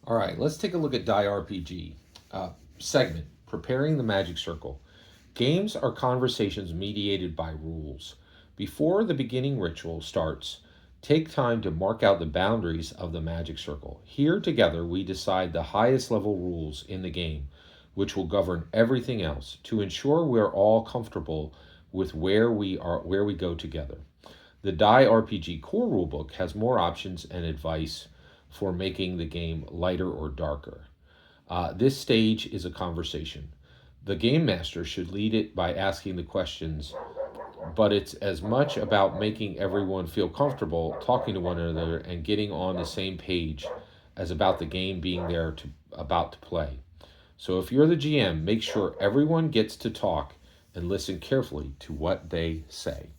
All right, let's take a look at Die RPG. Segment Preparing the Magic Circle. Games are conversations mediated by rules. Before the beginning ritual starts, take time to mark out the boundaries of the magic circle. Here together, we decide the highest level rules in the game, which will govern everything else to ensure we're all comfortable with where we go together. The Die RPG core rulebook has more options and advice for making the game lighter or darker. This stage is a conversation. The game master should lead it by asking the questions, but it's as much about making everyone feel comfortable talking to one another and getting on the same page as about the game being there to about to play. So if you're the GM, make sure everyone gets to talk and listen carefully to what they say.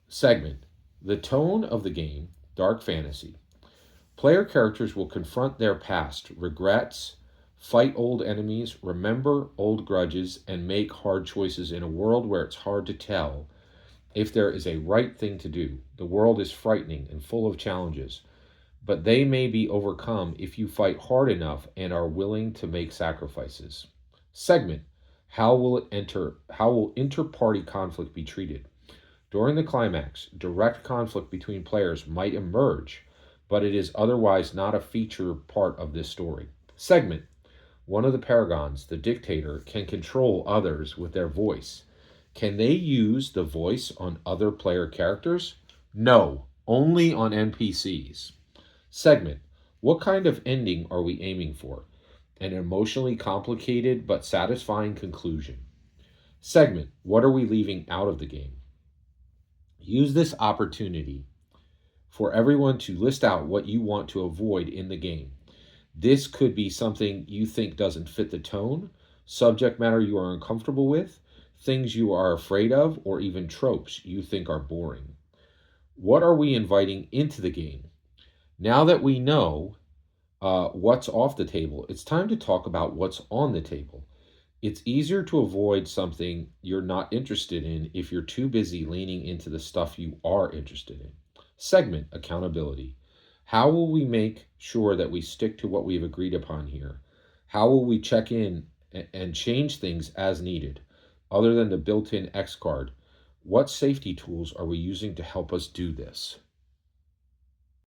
Segment The tone of the game, dark fantasy. Player characters will confront their past, regrets, fight old enemies, remember old grudges, and make hard choices in a world where it's hard to tell if there is a right thing to do. The world is frightening and full of challenges, but they may be overcome if you fight hard enough and are willing to make sacrifices. Segment How will inter-party conflict be treated? During the climax, direct conflict between players might emerge, but it is otherwise not a feature part of this story. Segment One of the paragons, the dictator, can control others with their voice. Can they use the voice on other player characters? No, only on NPCs. Segment What kind of ending are we aiming for? An emotionally complicated but satisfying conclusion. Segment What are we leaving out of the game? Use this opportunity for everyone to list out what you want to avoid in the game. This could be something you think doesn't fit the tone, subject matter you are uncomfortable with, things you are afraid of, or even tropes you think are boring. What are we inviting into the game? Now that we know what's off the table, it's time to talk about what's on the table. It's easier to avoid something you're not interested in if you're too busy leaning into the stuff you are interested in. Segment Accountability. How will we make sure that we stick to what we've agreed upon here? How will we check in and change things as needed? Other than the built in X card, what safety tools are we using to help us do this?